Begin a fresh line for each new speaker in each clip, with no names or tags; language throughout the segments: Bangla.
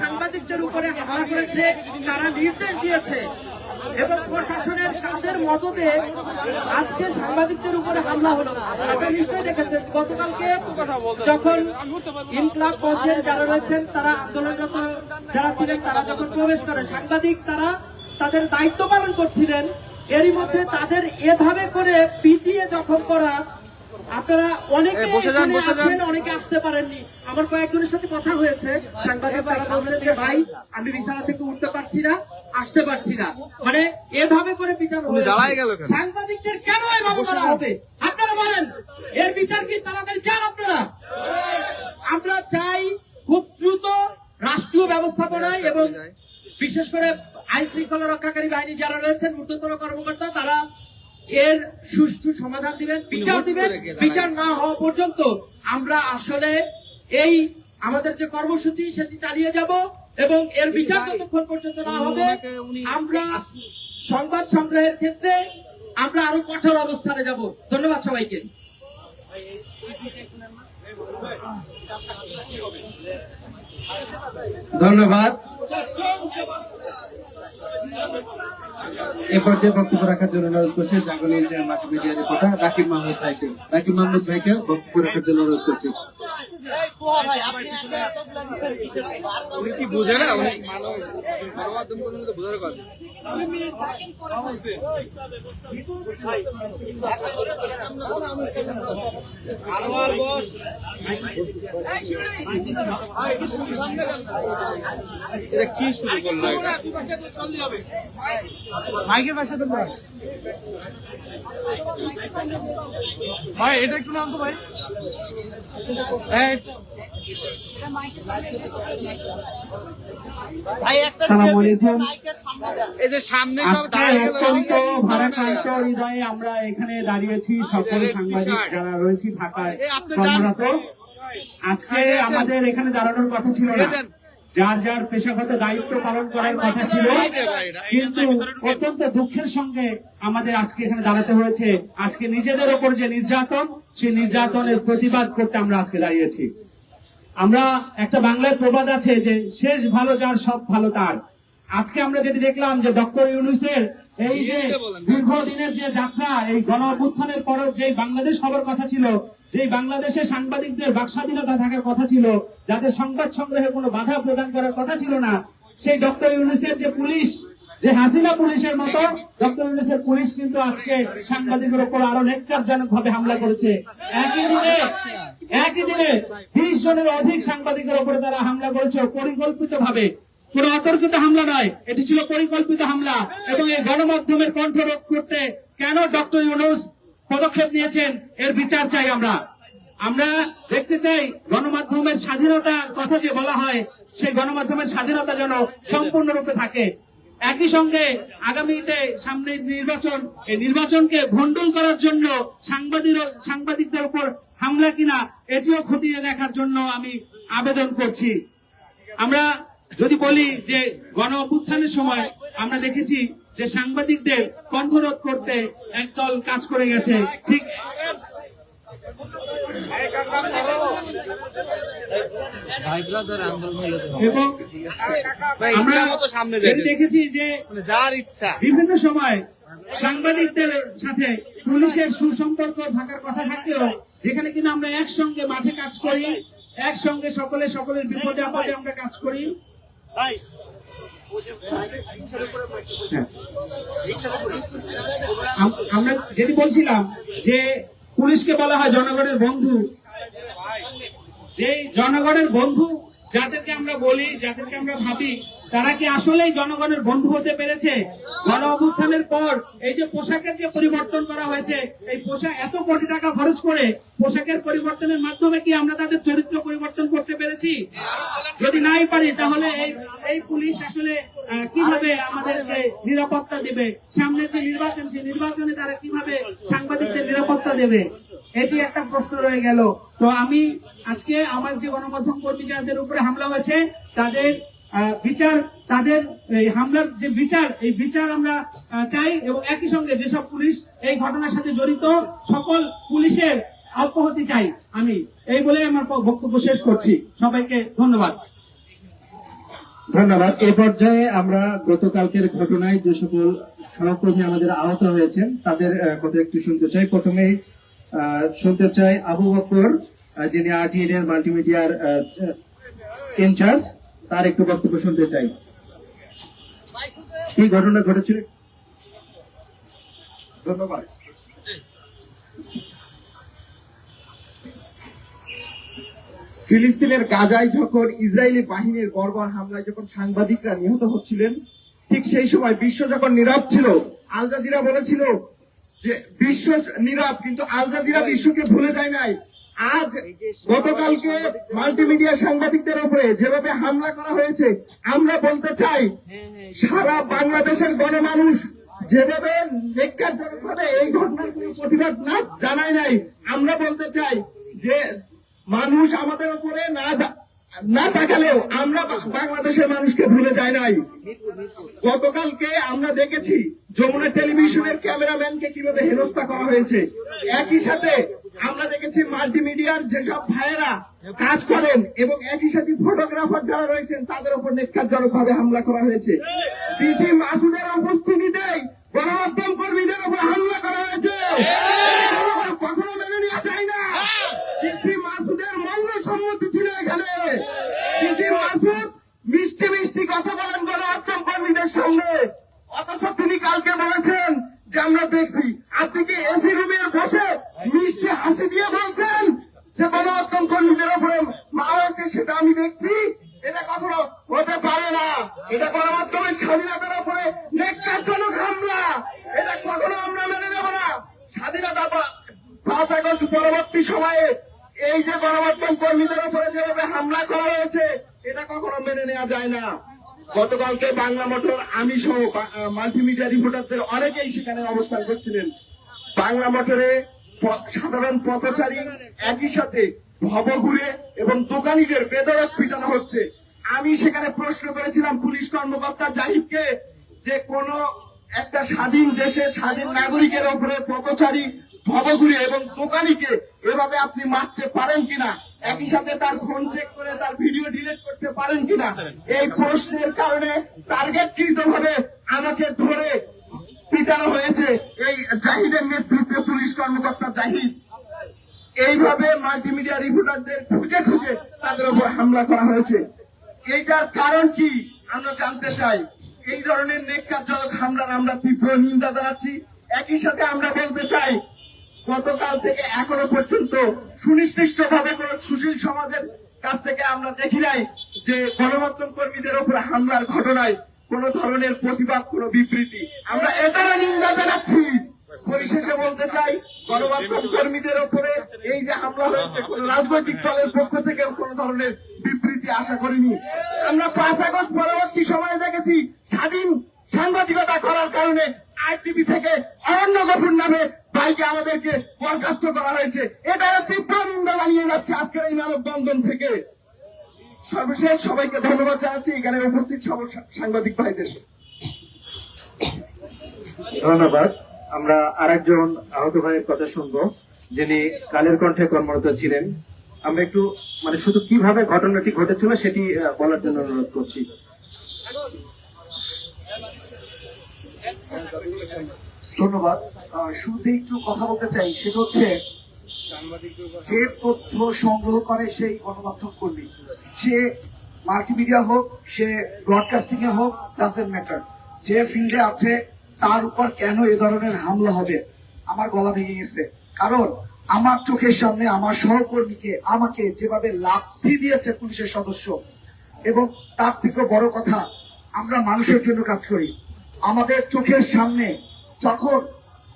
সাংবাদিকদের উপরে হামলা করেছে, তারা নির্দেশ দিয়েছে এবং প্রশাসনের কাজের মদতে আজকে সাংবাদিকদের উপরে হামলা হলো। আপনারা নিশ্চয়ই দেখেছেন গতকালকে যখন ইনকলাব মঞ্চের যারা রয়েছেন, তারা আন্দোলনরত যারা ছিলেন, তারা যখন প্রবেশ করে, সাংবাদিক তারা তাদের দায়িত্ব পালন করছিলেন, এরই মধ্যে তাদের এভাবে করে পিটিয়ে জখম করা। আপনারা অনেকে আসছেন, অনেকে আসতে পারেননি। আমার কয়েকজনের সাথে কথা হয়েছে, সাংবাদিক তারা বলছেন যে ভাই আমি বিছানা থেকে উঠতে পারছি না, আসতে পারছি না। মানে এভাবে করে বিচার সাংবাদিকদের কেন এভাবে করা হবে? আপনারা বলেন, এর বিচার কি তাড়াতাড়ি চান আপনারা? আমরা চাই খুব দ্রুত রাষ্ট্রীয় ব্যবস্থাপনায় এবং বিশেষ করে আইন শৃঙ্খলা রক্ষাকারী বাহিনী যারা রয়েছেন, ঊর্ধ্বতন কর্মকর্তা, তারা এর সুষ্ঠু সমাধান দিবেন, বিচার দিবেন। বিচার না হওয়া পর্যন্ত আমরা আসলে এই আমাদের যে কর্মসূচি সেটি চালিয়ে যাব এবং এর বিচার যতক্ষণ পর্যন্ত না হবে আমরা সংবাদ সংগ্রহের ক্ষেত্রে আমরা আরো কঠোর অবস্থানে যাব। ধন্যবাদ সবাইকে। ধন্যবাদ। এ পর্যায়ে বক্তব্য রাখার জন্য অনুরোধ করছি জাগরণের যে মাল্টিমিডিয়া রিপোর্টার রাকিব মাহমুদ ভাইকে। রাকিব মাহমুদ ভাইকে বক্তব্য রাখার জন্য অনুরোধ করছি। বুঝে না গণমাধ্যম কর্মী তো বোঝার কথা। এটা কি শুরু করলো? মাইকের পাশে তো ভাই, এটা একটু নাম তো ভাই। আমরা এখানে দাঁড়িয়েছি সকল সাংবাদিক যারা রয়েছি ঢাকায় কর্মরত। আজকে আমাদের এখানে দাঁড়ানোর কথা ছিল না, যার যার পেশাগত দায়িত্ব পালন করার কথা ছিল, কিন্তু অত্যন্ত দুঃখের সঙ্গে আমাদের আজকে এখানে দাঁড়াতে হয়েছে। আজকে নিজেদের ওপর যে নির্যাতন, সেই নির্যাতনের প্রতিবাদ করতে আমরা আজকে দাঁড়িয়েছি। আমরা একটা বাংলায় প্রবাদ আছে যে শেষ ভালো যার সব ভালো তার। আজকে আমরা যেটি দেখলাম যে ডক্টর ইউনূসের এই যে দীর্ঘদিনের যে যাত্রা, এই গণ অভ্যুত্থানের পর যে বাংলাদেশ হবার কথা ছিল, যে বাংলাদেশে সাংবাদিকদের বাকস্বাধীনতা থাকার কথা ছিল, যাদের সংবাদ সংগ্রহে কোনো বাধা প্রদান করার কথা ছিল না, সেই ডক্টর ইউনূসের যে পুলিশ, যে হাসিনা পুলিশের মতো ডক্টর ইউনূসের পুলিশ কিন্তু আজকে সাংবাদিকের উপর আরো ন্যাক্কারজনক ভাবে হামলা করেছে। একই দিনে 20 জনের অধিক সাংবাদিকের উপরে তারা হামলা করেছে পরিকল্পিত ভাবে। কোন অতর্কিত হামলা নয়, এটি ছিল পরিকল্পিত হামলা। এবং এই গণমাধ্যমের কণ্ঠ রোধ করতে কেন ডক্টর ইউনূস পদক্ষেপ নিয়েছেন, এর বিচার চাই। আমরা দেখতে চাই গণমাধ্যমের স্বাধীনতার কথা যে বলা হয়, সেই গণমাধ্যমের স্বাধীনতা যেন সম্পূর্ণরূপে থাকে। একই সঙ্গে আগামীতে সামনে নির্বাচন, এই নির্বাচনকে ভণ্ডুল করার জন্য সাংবাদিকদের উপর হামলা কিনা এটিও খতিয়ে দেখার জন্য আমি আবেদন করছি। আমরা যদি বলি যে গণ অভ্যুত্থানের সময় আমরা দেখেছি যে সাংবাদিকদের কণ্ঠরোধ করতে একদল কাজ করে গেছে, ঠিক এবং আমরা দেখেছি যে বিভিন্ন সময় সাংবাদিকদের সাথে পুলিশের সুসম্পর্ক থাকার কথা থাকলেও যেখানে কিনা আমরা একসঙ্গে মাঠে কাজ করি, একসঙ্গে সকলের বিপদে আপদে আমরা কাজ করি। আমরা যেটি বলছিলাম যে পুলিশকে বলা হয় জনগণের বন্ধু। যে জনগণের বন্ধু যাদেরকে আমরা বলি, যাদেরকে আমরা ভাবি, তারা কি আসলেই জনগণের বন্ধু হতে পেরেছে? গণ অভ্যুত্থানের পর এই যে পোশাকের যে পরিবর্তন করা হয়েছে, এই পোশাক এত কোটি টাকা খরচ করে পোশাকের পরিবর্তনের মাধ্যমে কি আমরা তাদের চরিত্র পরিবর্তন করতে পেরেছি? যদি নাই পারি, তাহলে এই পুলিশ আসলে কিভাবে আমাদেরকে নিরাপত্তা দেবে? সামনে যে নির্বাচন, সেই নির্বাচনে তারা কিভাবে সাংবাদিকদের নিরাপত্তা দেবে? এটি একটা প্রশ্ন রয়ে গেল। তো আমি আজকে আমার যে গণমাধ্যম কর্মী যাদের উপরে হামলা হয়েছে তাদের বিচার, তাদের এই হামলার যে বিচার, এই বিচার আমরা চাই। এবং একই সঙ্গে যেসব পুলিশ এই ঘটনার সাথে জড়িত সকল পুলিশের অব্যাহতি চাই। আমি এই বলে আমার বক্তব্য শেষ করছি। সবাইকে ধন্যবাদ।
ধন্যবাদ। এ পর্যায়ে আমরা গতকালকের ঘটনায় যে সকল সহকর্মী আমাদের আহত হয়েছেন তাদের কথা একটু শুনতে চাই। প্রথমেই শুনতে চাই আবু বকর, যিনি RTN এর মাল্টিমিডিয়ার ইনচার্জ, তার একটু বক্তব্য শুনতে চাই। কি ঘটনা ঘটেছিল?
ধন্যবাদ। ফিলিস্তিনের গাজায় যখন ইসরায়েলি বাহিনীর বর্বর হামলায় যখন সাংবাদিকরা নিহত হচ্ছিলেন, ঠিক সেই সময় বিশ্ব যখন নীরব ছিল, আল জাজিরা বলেছিল যে বিশ্ব নীরব, কিন্তু আল জাজিরা বিশ্বকে ভুলে যায় নাই। আজ গতকালকে মাল্টিমিডিয়া সাংবাদিকদের উপরে যেভাবে হামলা করা হয়েছে, আমরা বলতে চাই সারা বাংলাদেশের গণমানুষ যেভাবে নির্যাতনভাবে এই ঘটনার কোনো প্রতিবাদ না জানায় নাই, আমরা বলতে চাই যে মানুষ আমাদের উপরে না তাকালেও আমরা বাংলাদেশের মানুষকে ভুলে যায় নাই। গতকালকে আমরা দেখেছি যমুনা টেলিভিশনের ক্যামেরাম্যানকে কিভাবে হেনস্থা করা হয়েছে। একই সাথে আমরা দেখেছি মাল্টিমিডিয়ার যেসব ভাইয়েরা কাজ করেন এবং একই সাথে ফটোগ্রাফার যারা রয়েছেন তাদের উপর নির্যাতনভাবে হামলা করা হয়েছে। ডিসি মাসুদের উপস্থিতিতেই গণমাধ্যম কর্মীদের উপর হামলা করা হয়েছে। কখনো মেনে নেওয়া যায় না। ডিসি মাসুদের মৌন সম্মতি ছিল এখানে। ডিসি মাসুদ মিষ্টি মিষ্টি কথা বলেন গণমাধ্যম কর্মীদের সামনে, অথচ তিনি কালকে বলেছেন যে আমরা দেখছি। আপনি কি এসি রুমে বসে মিষ্টি হাসি দিয়ে বলছেন যে গণমাধ্যম কর্মীদের উপরে মারা হচ্ছে, সেটা আমি দেখছি? এটা কখনো হতে পারে না। এটা গণমাধ্যমের স্বাধীনতার উপরে ন্যাক্কারজনক হামলা। এটা কখনো আমরা মেনে নেব না। স্বাধীনতা 5 আগস্ট পরবর্তী সময়ে এই যে গণমাধ্যম কর্মীদের উপরে যেভাবে হামলা করা হয়েছে, এটা কখনো মেনে নেওয়া যায় না। গতকালকে বাংলা মোটর, আমি সহ মাল্টিমিডিয়া রিপোর্টারদের অনেকেই সেখানে অবস্থান করছিলেন। বাংলা মোটরে সাধারণ পথচারী একই সাথে ভবঘুরে এবং দোকানিদের বেদরক পিটানো হচ্ছে। আমি সেখানে প্রশ্ন করেছিলাম পুলিশ কর্মকর্তা জাহিদকে যে কোন একটা স্বাধীন দেশে স্বাধীন নাগরিকের উপরে পথচারী, ভবঘুরে এবং দোকানিকে এভাবে আপনি মারতে পারেন কিনা, একই সাথে তার ফোন চেক করে তার ভিডিও ডিলিট করতে পারেন কিনা। এই প্রশ্নের কারণে টার্গেটকৃত ভাবে আমাকে ধরে পিটানো হয়েছে এই জাহিদের নেতৃত্বে পুলিশ কর্মকর্তা জাহিদ। এইভাবে মাল্টিমিডিয়া রিপোর্টারদের খুঁজে খুঁজে তাদের উপর হামলা করা হয়েছে। এইটার কারণ কি আমরা জানতে চাই। এই ধরনের ন্যাক্কারজনক হামলার আমরা তীব্র নিন্দা জানাচ্ছি। একই সাথে আমরা বলতে চাই, গতকাল থেকে এখনো পর্যন্ত সুনির্দিষ্ট ভাবে কোন সুশীল সমাজের কাছ থেকে আমরা দেখি নাই যে গণমাধ্যম কর্মীদের উপর হামলার ঘটনায় কোন ধরনের প্রতিবাদ, কোন বিবৃতি। আমরা এটারও নিন্দা জানাচ্ছি। পরিশেষে বলতে চাই, গণমাধ্যম কর্মীদের উপরে এই যে হামলা হয়েছে, কোন রাজনৈতিক দলের পক্ষ থেকে কোন ধরনের বিবৃতি আশা করিনি। আমরা 5 আগস্ট পরবর্তী সময়ে দেখেছি স্বাধীন সাংবাদিকতা করার কারণে ITV থেকে অরণ্য গফুর নামে ভাইকে আমাদেরকে বরখাস্ত করা হয়েছে। এটা তীব্র নিন্দা জানিয়ে যাচ্ছে আজকের এই মানববন্ধন থেকে। সর্বশেষ সবাইকে ধন্যবাদ জানাচ্ছি, এখানে উপস্থিত সব সাংবাদিক ভাইদের।
ধন্যবাদ। আমরা আরেকজন আহত ভাইয়ের কথা শুনবো, যিনি কালের কণ্ঠে কর্মরত ছিলেন। আমরা একটু শুধু কিভাবে ঘটনাটি ঘটেছিল সেটি বলার জন্য অনুরোধ করছি।
ধন্যবাদ। শুরুতে একটু কথা বলতে চাই, সেটা হচ্ছে যে তথ্য সংগ্রহ করে সেই গণমাধ্যম কর্মী, সে মাল্টিমিডিয়া হোক, সে ব্রডকাস্টিং এ হোক, ডাজন্ট ম্যাটার, যে ফিল্ডে আছে তার উপর কেন এ ধরনের হামলা হবে? আমার গলা ভেঙে গেছে। কারণ আমার চোখের সামনে আমার সহকর্মীকে আমাকে যেভাবে লাথি দিয়েছে পুলিশের সদস্য, এবং তার থেকে বড় কথা, আমরা মানুষের জন্য কাজ করি। আমাদের চোখের সামনে যখন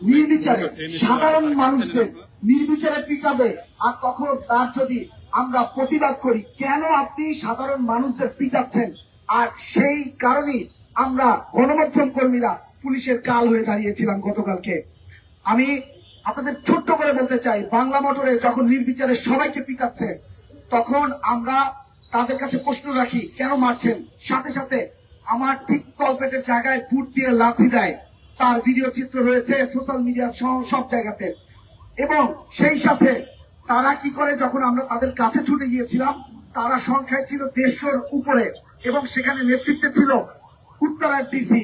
নির্বিচারে সাধারণ মানুষদের নির্বিচারে পিটাবে, আর তখন তার যদি আমরা প্রতিবাদ করি, কেন আপনি সাধারণ মানুষদের পিটাচ্ছেন? আর সেই কারণেই আমরা গণমাধ্যম কর্মীরা পুলিশের কাল হয়ে দাঁড়িয়েছিলাম গতকালকে। আমি আপনাদের ছোট্ট করে বলতে চাই, বাংলা মোটরে যখন নির্বিচারে সবাইকে পিটাচ্ছে, তখন আমরা তাদের কাছে প্রশ্ন রাখি কেন মারছেন? সাথে সাথে আমার ঠিক তলপেটের জায়গায় ফুট দিয়ে লাথি দেয়। তার ভিডিও চিত্র রয়েছে সোশ্যাল মিডিয়া সব জায়গাতে। এবং সেই সাথে তারা কি করে, যখন আমরা তাদের কাছে ছুটে গিয়েছিলাম, তারা সংখ্যায় ছিল 150-র উপরে, এবং সেখানে নেতৃত্বে ছিল উত্তরার ডিসি।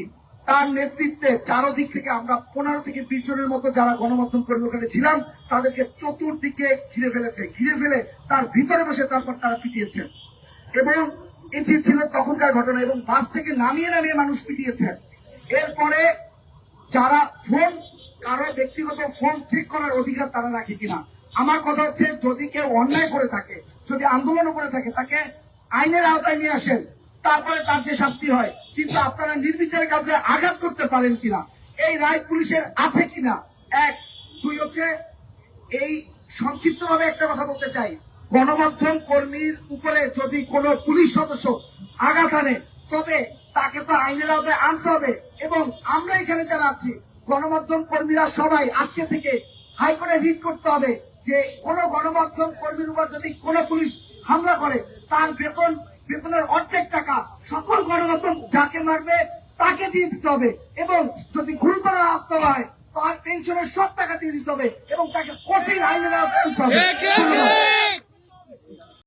তার নেতৃত্বে চারদিক থেকে আমরা 15 থেকে 20 জনের মতো যারা গণমাধ্যম কর্মী ওখানে ছিলাম তাদেরকে চতুর্দিকে ঘিরে ফেলেছে, ঘিরে ফেলে তার ভিতরে বসে তারপর তারা পিটিয়েছে। এবং এটি ছিল তখনকার ঘটনা, এবং বাস থেকে নামিয়ে নামিয়ে মানুষ পিটিয়েছে। এরপরে যারা ফোন, কারো ব্যক্তিগত ফোন চেক করার অধিকার তারা রাখে কিনা। আমার কথা হচ্ছে, যদি কেউ অন্যায় করে থাকে, যদি আন্দোলনও করে থাকে, তাকে আইনের আওতায় নিয়ে আসেন, তারপরে তার যে শাস্তি হয়। কিন্তু আপনারা নির্বিচারে কাউকে আঘাত করতে পারেন কিনা, এই রায় পুলিশের আছে কিনা। এক, দুই হচ্ছে, এই সংক্ষিপ্ত ভাবে একটা কথা বলতে চাই, গণমাধ্যম কর্মীর উপরে যদি কোনো পুলিশ সদস্য আঘাত আনে তবে তাকে তো আইনের আওতায় আনতে হবে। এবং আমরা এখানে যারা আছি গণমাধ্যম কর্মীরা সবাই আজকে থেকে হাইকোর্টে রিট করতে হবে যে কোন গণমাধ্যম কর্মীর উপর যদি কোনো পুলিশ হামলা করে তার বেতনের অর্ধেক টাকা সকল গণমাধ্যম যাকে মারবে তাকে দিয়ে দিতে হবে, এবং যদি গুরুতর আহত হয় তার পেনশনের সব টাকা দিয়ে দিতে হবে, এবং তাকে কঠিন আইনের আওতায় আনতে হবে।